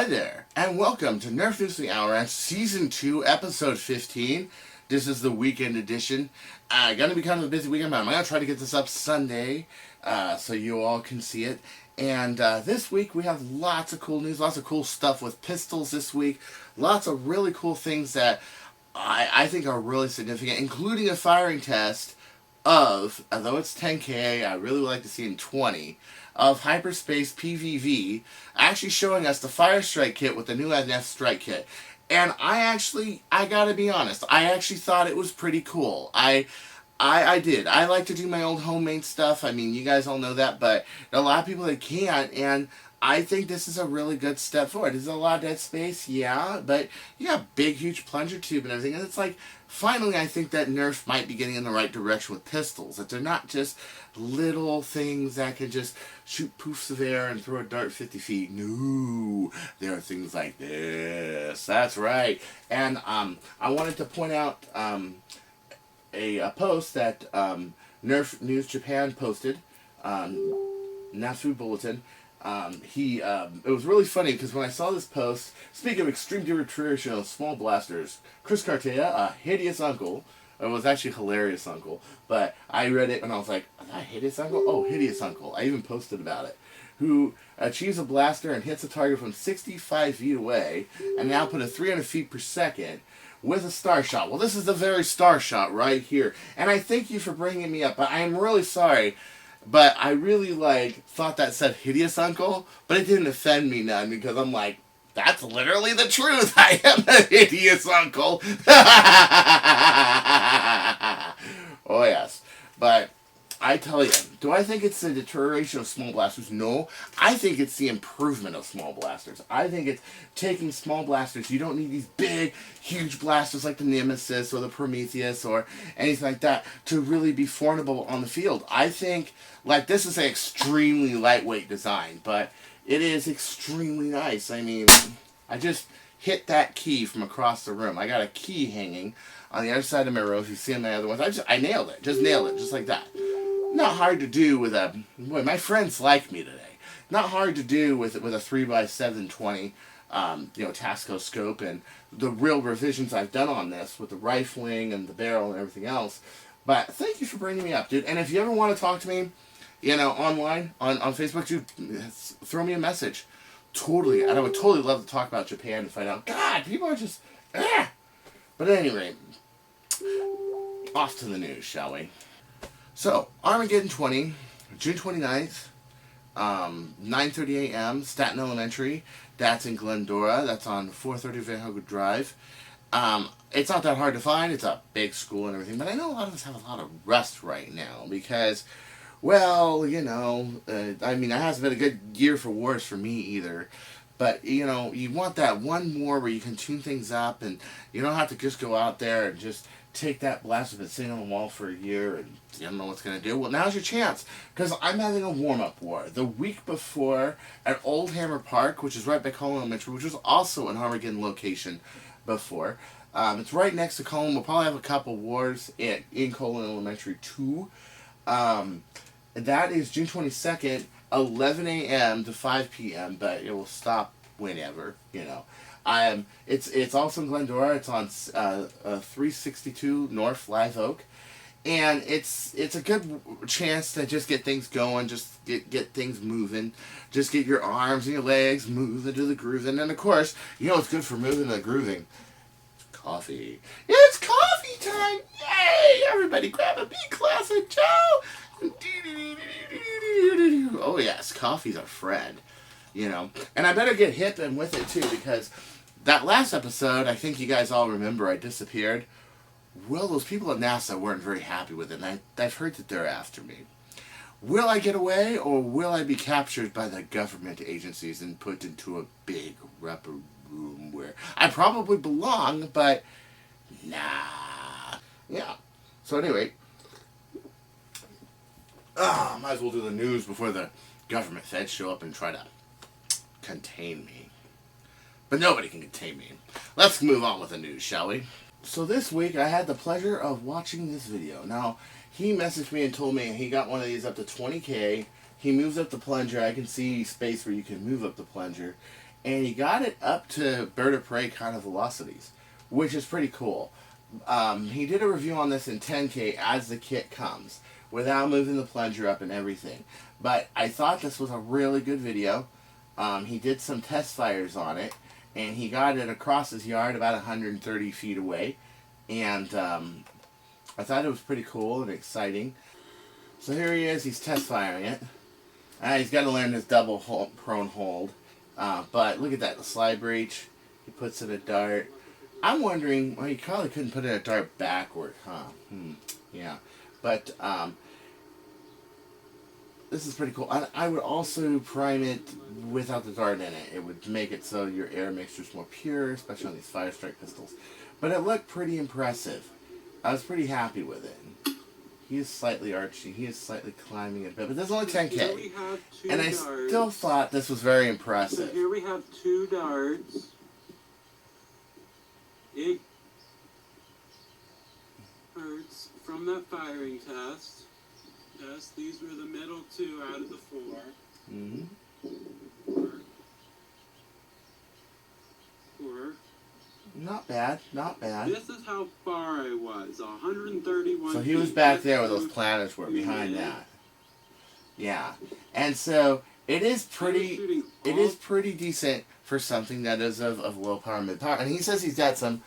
Hi there, and welcome to Nerf News of the Hour and Season 2, Episode 15. This is the weekend edition. Gonna be kind of a busy weekend, but I'm gonna try to get this up Sunday so you all can see it. And this week we have lots of cool news, lots of cool stuff with pistols this week. Lots of really cool things that I think are really significant, including a firing test of, although it's 10K, I really would like to see in 20, of Hyperspace PVV, actually showing us the Firestrike kit with the new NF Strike kit. And I gotta be honest, I actually thought it was pretty cool. I did. I like to do my old homemade stuff. I mean, you guys all know that, but there are a lot of people that can't, and I think this is a really good step forward. There's a lot of dead space, yeah, but you got big, huge plunger tube and everything, and it's like, finally, I think that Nerf might be getting in the right direction with pistols, that they're not just little things that can just shoot poofs of air and throw a dart 50 feet. No, there are things like this. That's right. And I wanted to point out a post that Nerf News Japan posted, Natsu Bulletin. It was really funny because when I saw this post, speaking of extreme deterioration of small blasters, Chris Cartaya, a hideous uncle, it was actually hilarious uncle, but I read it and I was like, is that hideous uncle? Oh, hideous uncle. I even posted about it. Who achieves a blaster and hits a target from 65 feet away and now put a 300 feet per second with a star shot. Well, this is the very star shot right here. And I thank you for bringing me up, but I am really sorry. But I really, thought that said hideous uncle, but it didn't offend me none, because I'm like, that's literally the truth. I am a hideous uncle. Oh, yes. But I tell you, do I think it's the deterioration of small blasters? No. I think it's the improvement of small blasters. I think it's taking small blasters. You don't need these big, huge blasters like the Nemesis or the Prometheus or anything like that to really be formidable on the field. I think, this is an extremely lightweight design, but it is extremely nice. I mean, I just hit that key from across the room. I got a key hanging on the other side of my row. If you see my other ones, I nailed it. Just nailed it, just like that. Not hard to do with a... Boy, my friends like me today. Not hard to do with a 3x720, Tasco scope, and the real revisions I've done on this with the rifling and the barrel and everything else. But thank you for bringing me up, dude. And if you ever want to talk to me, online, on Facebook, dude, throw me a message. Totally. And I would totally love to talk about Japan and find out, God, people are just... But at any rate, off to the news, shall we? So, Armageddon 20, June 29th, 9:30 a.m., Staten Elementary. That's in Glendora. That's on 430 Van Hoge Drive. It's not that hard to find. It's a big school and everything. But I know a lot of us have a lot of rust right now because, well, it hasn't been a good year for wars for me either. But, you want that one war where you can tune things up and you don't have to just go out there and just take that blast that's been sitting on the wall for a year and you don't know what's going to do. Well, now's your chance, because I'm having a warm-up war. The week before at Old Hammer Park, which is right by Colin Elementary, which was also an Armageddon location before. It's right next to Colin. We'll probably have a couple wars in Colin Elementary too. That is June 22nd, 11 a.m. to 5 p.m., but it will stop whenever, It's also in Glendora. It's on 362 North Live Oak. And it's a good chance to just get things going, just get things moving, just get your arms and your legs moving to the groove. And then, of course, it's good for moving and grooving? Coffee. Yeah, it's coffee time! Yay! Everybody grab a B-class of Joe! Oh, yes, coffee's our friend. And I better get hip and with it, too, because that last episode, I think you guys all remember, I disappeared. Well, those people at NASA weren't very happy with it, and I've heard that they're after me. Will I get away, or will I be captured by the government agencies and put into a big rubber room where I probably belong, but nah. Yeah. So anyway, might as well do the news before the government feds show up and try to contain me. But nobody can contain me. Let's move on with the news, shall we? So this week I had the pleasure of watching this video. Now, he messaged me and told me he got one of these up to 20K. He moves up the plunger. I can see space where you can move up the plunger. and he got it up to bird of prey kind of velocities, which is pretty cool. He did a review on this in 10K as the kit comes, without moving the plunger up and everything. But I thought this was a really good video. He did some test fires on it, and he got it across his yard about 130 feet away. And I thought it was pretty cool and exciting. So here he is, he's test firing it. He's got to learn this double prone hold. But look at that, the slide breech. He puts in a dart. I'm wondering, well, he probably couldn't put in a dart backward, huh? Yeah. But this is pretty cool. I would also prime it without the dart in it. It would make it so your air mixture is more pure, especially on these Firestrike pistols. But it looked pretty impressive. I was pretty happy with it. He is slightly arching. He is slightly climbing a bit, but there's only 10K. And I still thought this was very impressive. So here we have 2 darts. It hurts from that firing test. Yes, these were the middle 2 out of the 4. Mm-hmm. 4. Not bad, not bad. This is how far I was, 131 So he was back there where those planners were, behind that. Yeah. And so it is pretty decent for something that is of low power, mid power. And he says he's got some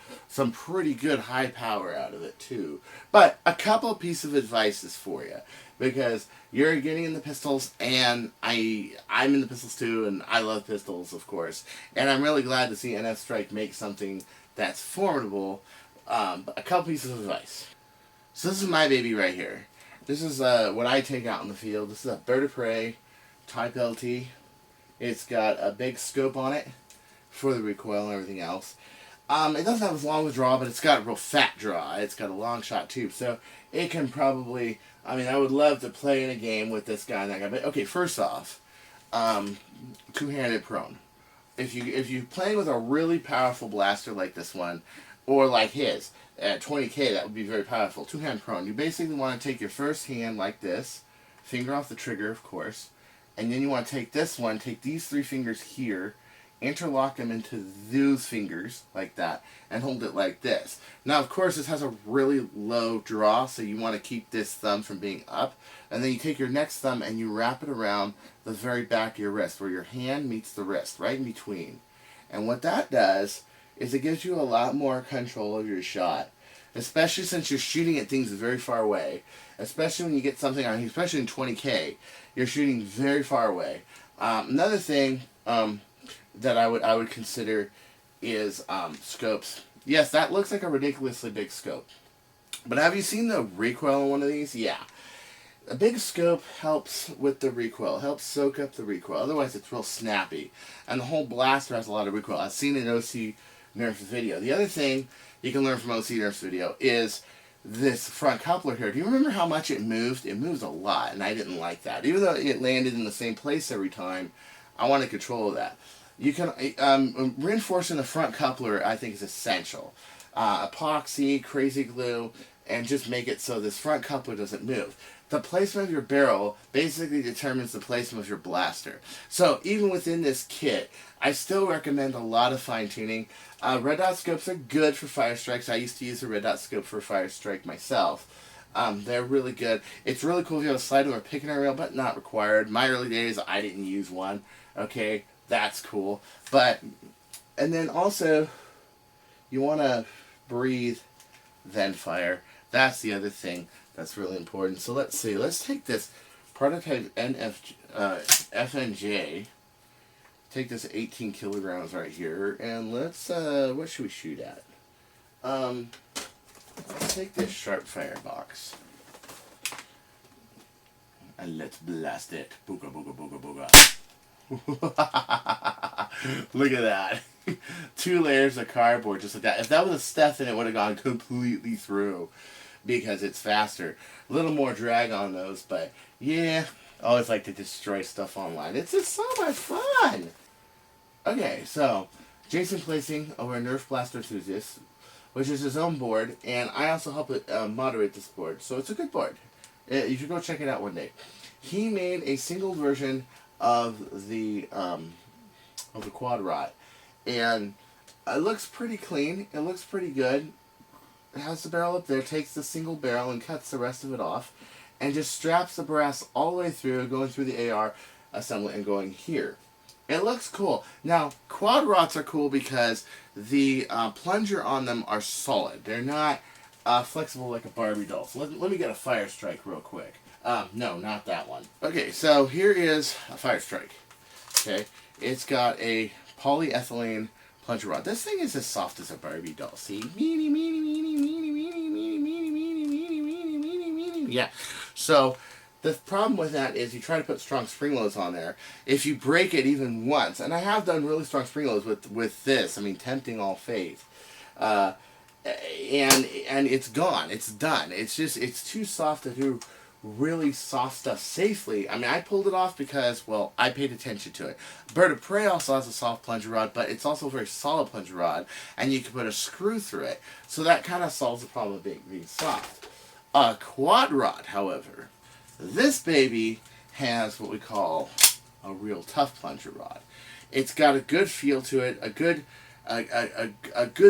pretty good high power out of it too. But a couple of pieces of advice is for you, because you're getting in the pistols, and I'm in the pistols too, and I love pistols, of course. And I'm really glad to see NF Strike make something that's formidable. A couple pieces of advice. So this is my baby right here. This is what I take out in the field. This is a bird of prey type LT. It's got a big scope on it for the recoil and everything else. It doesn't have as long a draw, but it's got a real fat draw. It's got a long shot tube, so it can probably, I mean, I would love to play in a game with this guy and that guy. But okay, first off, two-handed prone. If you're playing with a really powerful blaster like this one, or like his at 20K, that would be very powerful. Two-hand prone. You basically want to take your first hand like this, finger off the trigger, of course, and then you want to take this one, take these 3 fingers here, interlock them into those fingers like that, and hold it like this. Now, of course, this has a really low draw, so you want to keep this thumb from being up, and then you take your next thumb and you wrap it around the very back of your wrist, where your hand meets the wrist, right in between. And what that does is it gives you a lot more control of your shot, especially since you're shooting at things very far away, especially when you get something on, especially in 20K, you're shooting very far away. Another thing that I would consider is scopes. Yes, that looks like a ridiculously big scope, but have you seen the recoil on one of these? Yeah. A big scope helps with the recoil, helps soak up the recoil. Otherwise, it's real snappy, and the whole blaster has a lot of recoil. I've seen an OC Nerf video. The other thing you can learn from OC Nerf's video is this front coupler here. Do you remember how much it moved? It moves a lot, and I didn't like that. Even though it landed in the same place every time, I wanted control of that. You can reinforcing the front coupler, I think, is essential. Epoxy, crazy glue, and just make it so this front coupler doesn't move. The placement of your barrel basically determines the placement of your blaster. So even within this kit, I still recommend a lot of fine-tuning. Red dot scopes are good for Firestrikes. I used to use a red dot scope for a Firestrike myself. They're really good. It's really cool if you have a slider or a picking rail, but not required. My early days, I didn't use one. Okay, that's cool. But, and then also, you want to breathe, then fire. That's the other thing that's really important. So let's see. Let's take this prototype FNJ. Take this 18 kilograms right here, and let's, what should we shoot at? Let's take this sharp fire box. And let's blast it. Booga, booga, booga, booga. Look at that. 2 layers of cardboard, just like that. If that was a Stefan, it would have gone completely through, because it's faster. A little more drag on those, but yeah, I always like to destroy stuff online. It's just so much fun. Okay, so Jason placing over a Nerf Blaster Enthusiast, which is his own board, and I also help it moderate this board, so it's a good board. You should go check it out one day. He made a single version of the of the quad rod. And it looks pretty clean. It looks pretty good. It has the barrel up there, takes the single barrel and cuts the rest of it off, and just straps the brass all the way through, going through the AR assembly and going here. It looks cool. Now, quad rods are cool because the plunger on them are solid. They're not flexible like a Barbie doll. So let me get a Firestrike real quick. No, not that one. Okay, so here is a Firestrike. Okay, it's got a polyethylene plunger rod. This thing is as soft as a Barbie doll. See? Meeny, meeny, meeny, meeny, meeny, meeny, meeny, meeny, meeny, meeny, meeny, meeny. Yeah. So the problem with that is you try to put strong spring loads on there. If you break it even once, and I have done really strong spring loads with this. I mean, tempting all faith. And it's gone. It's done. It's too soft to do really soft stuff safely. I mean, I pulled it off because, well, I paid attention to it. Bird of Prey also has a soft plunger rod, but it's also a very solid plunger rod, and you can put a screw through it. So that kind of solves the problem of being soft. A quad rod, however, this baby has what we call a real tough plunger rod. It's got a good feel to it, a good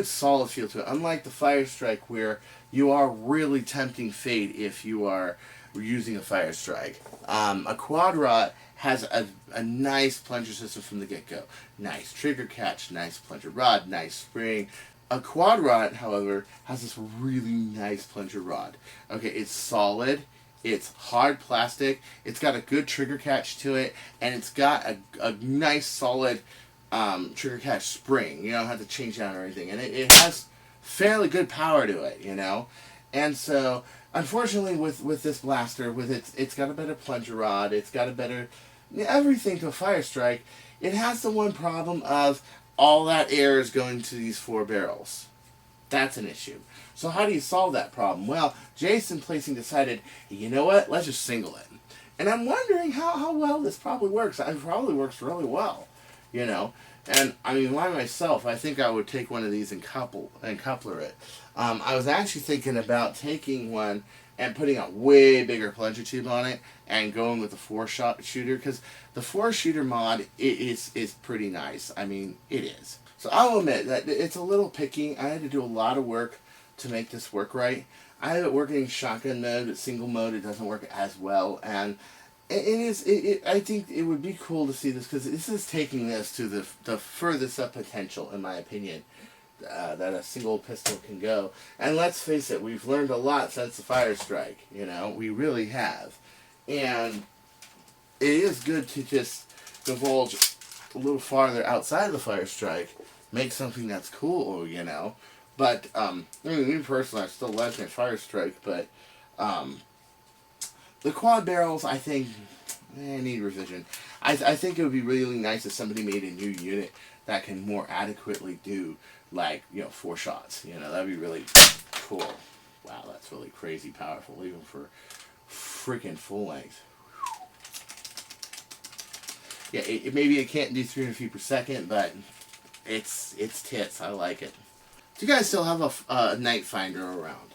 solid feel to it. Unlike the Firestrike, where you are really tempting fate if you are using a Firestrike. A quad rod has a nice plunger system from the get-go. Nice trigger catch, nice plunger rod, nice spring. A quad rod, however, has this really nice plunger rod. Okay, it's solid. It's hard plastic. It's got a good trigger catch to it, and it's got a nice solid trigger catch spring. You don't have to change that or anything, and it has fairly good power to it, you know. And so, unfortunately, with this blaster, it's got a better plunger rod. It's got a better everything to a Firestrike. It has the one problem of all that air is going to these 4 barrels. That's an issue. So how do you solve that problem? Well, Jason Placing decided, you know what, let's just single it. And I'm wondering how well this probably works. It probably works really well, you know. And I mean, by myself, I think I would take one of these and coupler it. I was actually thinking about taking one and putting a way bigger plunger tube on it and going with the 4-shot shooter, because the 4-shooter mod is pretty nice. I mean, it is. So I'll admit that it's a little picky. I had to do a lot of work to make this work right. I have it working in shotgun mode, but single mode it doesn't work as well. And I think it would be cool to see this, because this is taking this to the furthest up potential, in my opinion, that a single pistol can go. And let's face it, we've learned a lot since the Firestrike. You know, we really have. And it is good to just divulge a little farther outside of the Firestrike, make something that's cool, you know. But, I mean, me personally, I still like my Firestrike, but, the quad barrels, I think, need revision. I think it would be really nice if somebody made a new unit that can more adequately do, like, you know, 4 shots. You know, that'd be really cool. Wow, that's really crazy powerful, even for freaking full length. Yeah, maybe it can't do 300 feet per second, but it's tits. I like it. Do you guys still have a Night Finder around?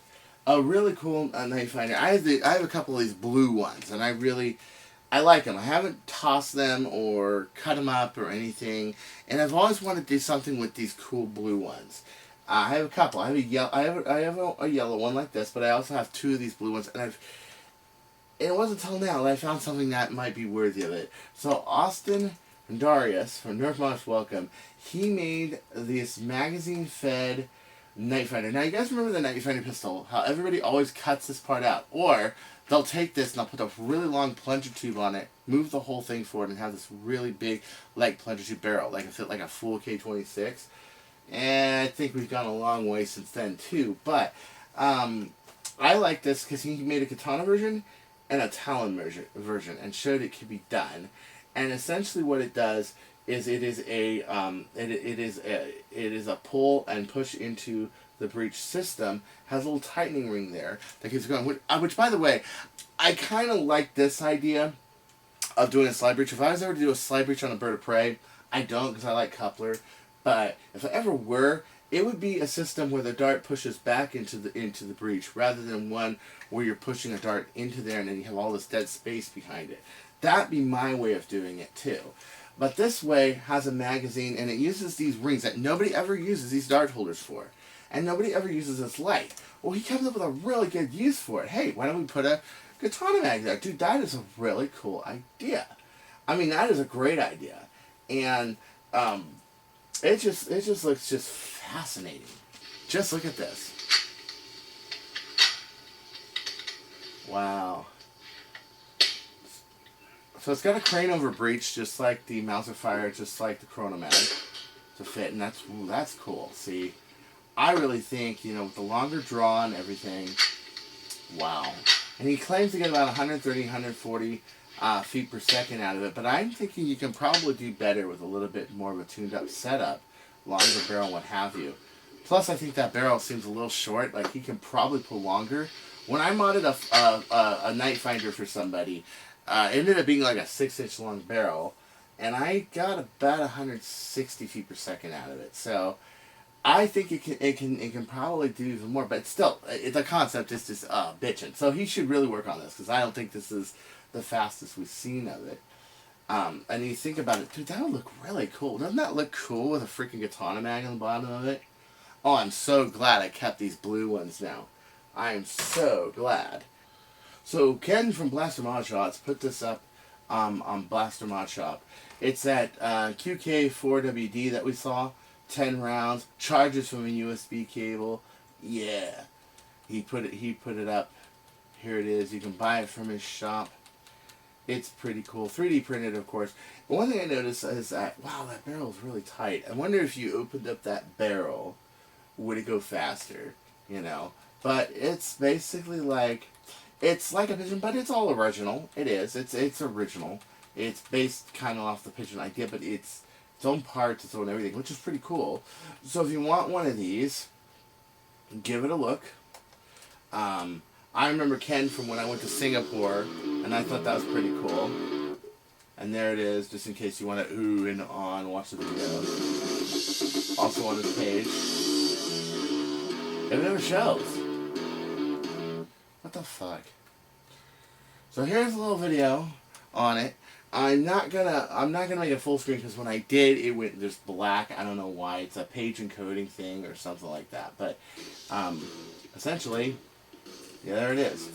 A really cool Night Finder. I have a couple of these blue ones, and I like them. I haven't tossed them or cut them up or anything, and I've always wanted to do something with these cool blue ones. I have a couple. I have a yellow one like this, but I also have 2 of these blue ones, and it wasn't until now that I found something that might be worthy of it. So Austin Darius from Nerf Most Welcome, he made this magazine-fed Night Finder. Now, you guys remember the Night Finder pistol, how everybody always cuts this part out. Or they'll take this and they'll put a really long plunger tube on it, move the whole thing forward, and have this really big, like, plunger tube barrel, like a full K26. And I think we've gone a long way since then, too. But I like this because he made a Katana version and a Talon version and showed it could be done. And essentially what it does is it is a pull and push into the breech system. Has a little tightening ring there that keeps going. Which, by the way, I kind of like this idea of doing a slide breech. If I was ever to do a slide breech on a Bird of Prey, I don't, because I like coupler. But if I ever were, it would be a system where the dart pushes back into the breech, rather than one where you're pushing a dart into there and then you have all this dead space behind it. That'd be my way of doing it too. But this way has a magazine, and it uses these rings that nobody ever uses these dart holders for. And nobody ever uses this light. Well, he comes up with a really good use for it. Hey, why don't we put a Katana mag there? Dude, that is a really cool idea. I mean, that is a great idea. And it just looks just fascinating. Just look at this. Wow. So it's got a crane over breech, just like the Mauserfinder, just like the Chronomag to fit, and that's cool. See, I really think, you know, with the longer draw and everything, wow. And he claims to get about 130, 140 feet per second out of it, but I'm thinking you can probably do better with a little bit more of a tuned-up setup, longer barrel, what have you. Plus, I think that barrel seems a little short. Like, he can probably pull longer. When I modded a Night Finder for somebody, it ended up being like a 6-inch long barrel, and I got about 160 feet per second out of it. So I think it can probably do even more, but still, the concept is just bitching. So he should really work on this, because I don't think this is the fastest we've seen of it. And you think about it, dude, that would look really cool. Doesn't that look cool with a freaking Katana mag on the bottom of it? Oh, I'm so glad I kept these blue ones now. I am so glad. So Ken from Blaster Mod Shots put this up on Blaster Mod Shop. It's that QK4WD that we saw, 10 rounds, charges from a USB cable. Yeah, he put it up. Here it is. You can buy it from his shop. It's pretty cool. 3D printed, of course. But one thing I noticed is that, wow, that barrel is really tight. I wonder if you opened up that barrel, would it go faster? You know, but it's basically like. It's like a pigeon, but it's all original. It is. It's original. It's based kind of off the pigeon idea, but it's its own parts, its own everything, which is pretty cool. So if you want one of these, give it a look. I remember Ken from when I went to Singapore, and I thought that was pretty cool. And there it is, just in case you want to ooh and ah and watch the video. Also on his page. It never shows. What the fuck? So here's a little video on it. I'm not gonna make it full screen because when I did, it went just black. I don't know why. It's a page encoding thing or something like that. But essentially, yeah, there it is.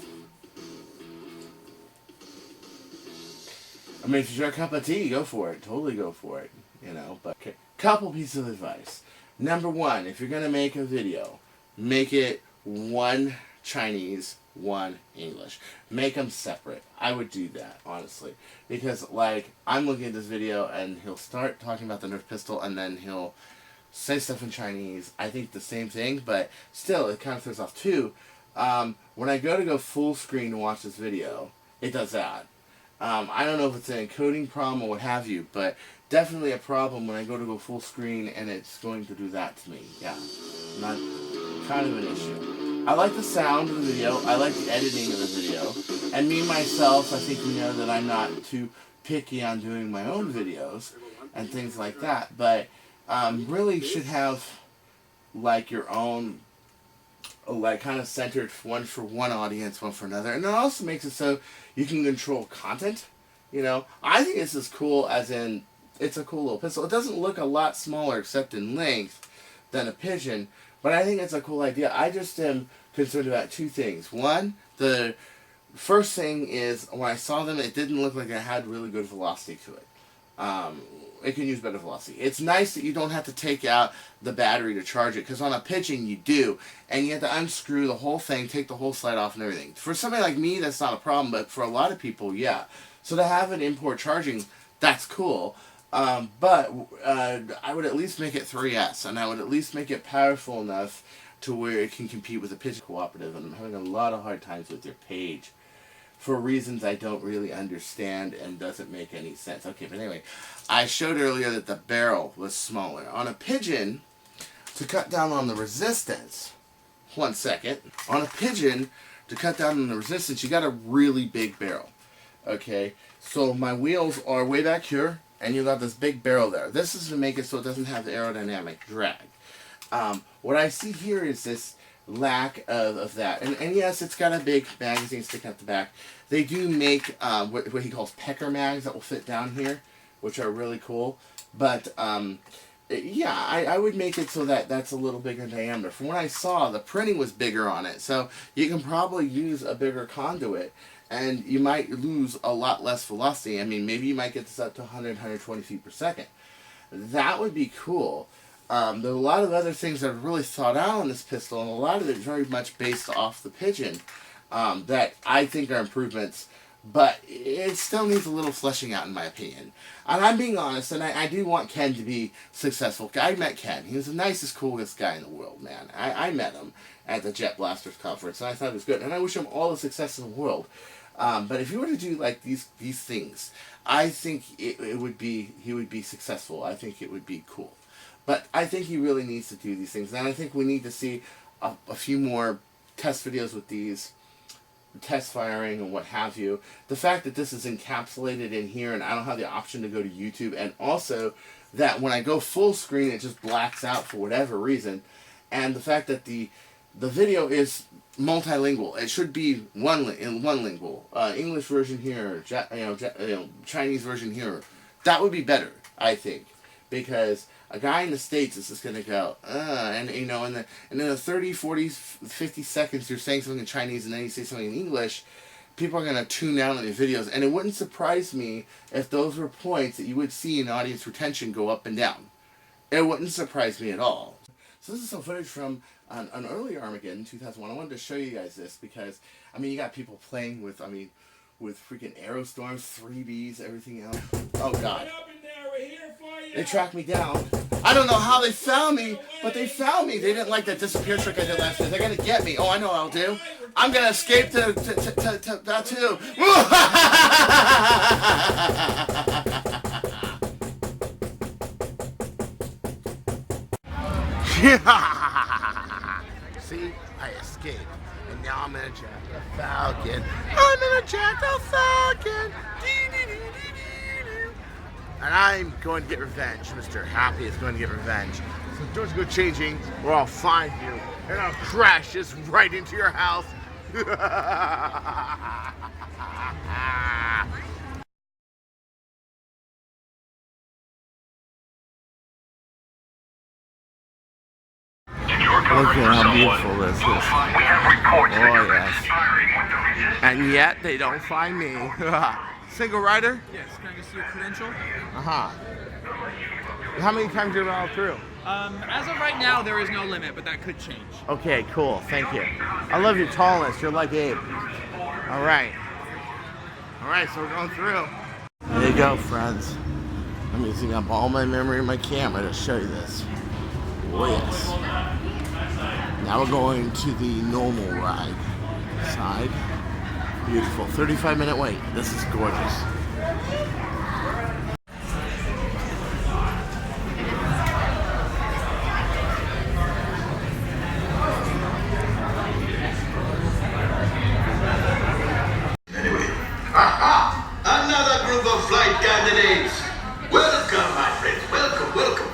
I mean, if you're a cup of tea, go for it. Totally go for it. You know. But okay. Couple pieces of advice. Number one, if you're gonna make a video, make it one Chinese, one English. Make them separate. I would do that, honestly. Because, like, I'm looking at this video and he'll start talking about the Nerf pistol and then he'll say stuff in Chinese. I think the same thing, but still, it kind of throws off too. When I go full screen to watch this video, it does that. I don't know if it's an encoding problem or what have you, but definitely a problem when I go full screen and it's going to do that to me. Yeah. Not kind of an issue. I like the sound of the video. I like the editing of the video. And me, myself, I think you know that I'm not too picky on doing my own videos and things like that. But really should have, like, your own, like, kind of centered one for one audience, one for another. And it also makes it so you can control content. You know, I think this is cool as in, it's a cool little pistol. It doesn't look a lot smaller except in length than a pigeon. But I think it's a cool idea. I just am concerned about two things. One, the first thing is when I saw them, it didn't look like it had really good velocity to it. It can use better velocity. It's nice that you don't have to take out the battery to charge it, because on a pigeon you do, and you have to unscrew the whole thing, take the whole slide off and everything. For somebody like me, that's not a problem, but for a lot of people, yeah. So to have it import charging, that's cool. But I would at least make it 3S, and I would at least make it powerful enough to where it can compete with the Pigeon Cooperative, and I'm having a lot of hard times with their page for reasons I don't really understand and doesn't make any sense. Okay, but anyway, I showed earlier that the barrel was smaller. On a pigeon, to cut down on the resistance, one second, on a pigeon, to cut down on the resistance, you got a really big barrel. Okay, so my wheels are way back here, and you got this big barrel there. This is to make it so it doesn't have the aerodynamic drag. What I see here is this lack of that. And yes, it's got a big magazine sticking out the back. They do make what he calls pecker mags that will fit down here, which are really cool. But yeah, I would make it so that that's a little bigger diameter. From what I saw, the printing was bigger on it, so you can probably use a bigger conduit, and you might lose a lot less velocity. I mean, maybe you might get this up to 100, 120 feet per second. That would be cool. There are a lot of other things that are really thought out on this pistol, and a lot of it very much based off the Pigeon, that I think are improvements, but it still needs a little fleshing out in my opinion. And I'm being honest, and I do want Ken to be successful. I met Ken. He was the nicest, coolest guy in the world, man. I met him at the Jet Blasters conference, and I thought it was good, and I wish him all the success in the world. But if you were to do like these things, I think he would be successful. I think it would be cool. But I think he really needs to do these things, and I think we need to see a few more test videos with these, test firing and what have you. The fact that this is encapsulated in here and I don't have the option to go to YouTube, and also that when I go full screen it just blacks out for whatever reason, and the fact that the video is multilingual. It should be one lingual. English version here, Chinese version here. That would be better, I think, because a guy in the States is just going to go, and in the 30, 40, 50 seconds you're saying something in Chinese and then you say something in English, people are going to tune out on your videos, and it wouldn't surprise me if those were points that you would see in audience retention go up and down. It wouldn't surprise me at all. So this is some footage from an earlier Armageddon, 2001. I wanted to show you guys this because, I mean, you got people playing with freaking Aerostorms, 3Bs, everything else. Oh, God. They tracked me down. I don't know how they found me, but they found me. They didn't like that disappear trick I did last year. They're going to get me. Oh, I know what I'll do. I'm going to escape to that too. See? I escaped. And now I'm in a Jackal Falcon. I'm in a Jackal Falcon. And I'm going to get revenge. Mr. Happy is going to get revenge. So don't go changing or I'll find you. And I'll crash this right into your house. Look at how beautiful this is. Oh, yes. And yet they don't find me. Single rider? Yes, can I just see your credential? Uh-huh. How many times are you all through? As of right now, there is no limit, but that could change. Okay, cool. Thank you. I love your tallness. You're like Abe. All right. All right, so we're going through. There you go, friends. I'm using up all my memory in my camera to show you this. Oh, yes. Now we're going to the normal ride side. Beautiful. 35-minute wait. This is gorgeous. Anyway. Aha! Another group of flight candidates. Welcome, my friends. Welcome, welcome.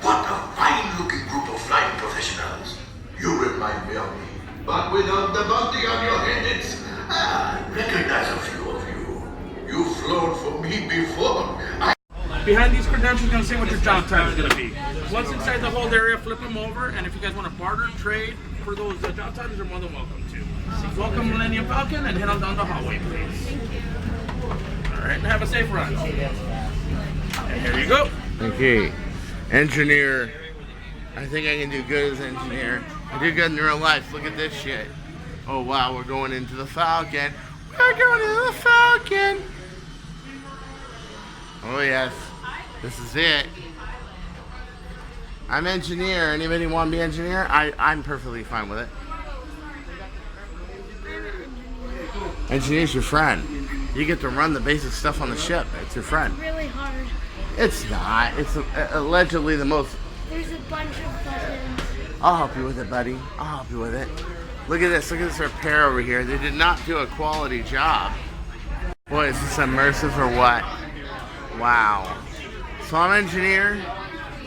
What a fine-looking group of flying professionals. You remind me of me, but without the bounty on your heads. I recognize a few of you. You've flown for me before. Behind these credentials, going to say what your job title is going to be. Once inside the hold area, flip them over, and if you guys want to barter and trade for those job titles, you're more than welcome to. Welcome, Millennium Falcon, and head on down the hallway, please. All right, and have a safe run. And here you go. Okay. Engineer. I think I can do good as engineer. I do good in real life. Look at this shit. Oh wow, we're going into the Falcon. We're going into the Falcon. Oh yes, this is it. I'm engineer. Anybody want to be engineer? I'm perfectly fine with it. Engineer's your friend. You get to run the basic stuff on the ship. It's your friend. Really hard. It's not. It's allegedly the most. There's a bunch of buttons. I'll help you with it, buddy. I'll help you with it. Look at this. Look at this repair over here. They did not do a quality job. Boy, is this immersive or what? Wow. So I'm an engineer.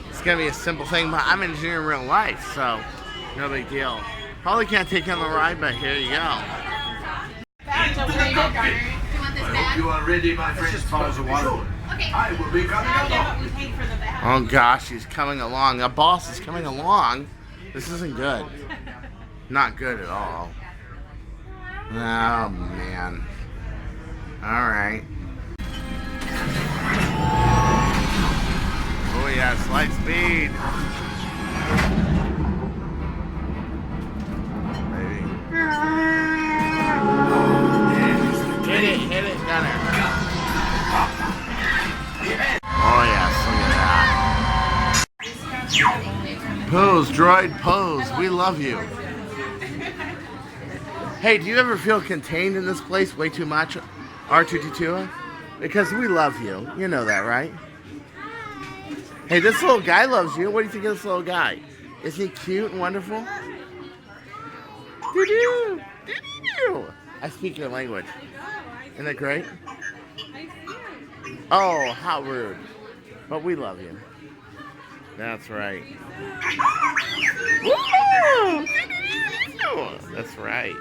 It's going to be a simple thing, but I'm an engineer in real life, so no big deal. Probably can't take on the ride, but here you go. I hope you are ready, my friends. Bottles of water. Oh I will be coming along. Oh gosh, he's coming along. A boss is coming along. This isn't good. Not good at all. Oh man. Alright. Oh yeah, slide speed. Hit it, Gunner. Oh yes, look at that. Pose, droid, pose. We love you. Hey, do you ever feel contained in this place way too much, R2D2? Because we love you. You know that, right? Hey, this little guy loves you. What do you think of this little guy? Isn't he cute and wonderful? Doo-doo! Doo-doo! I speak your language. Isn't that great? Oh, how rude. But we love you. That's right. Woo! That's right.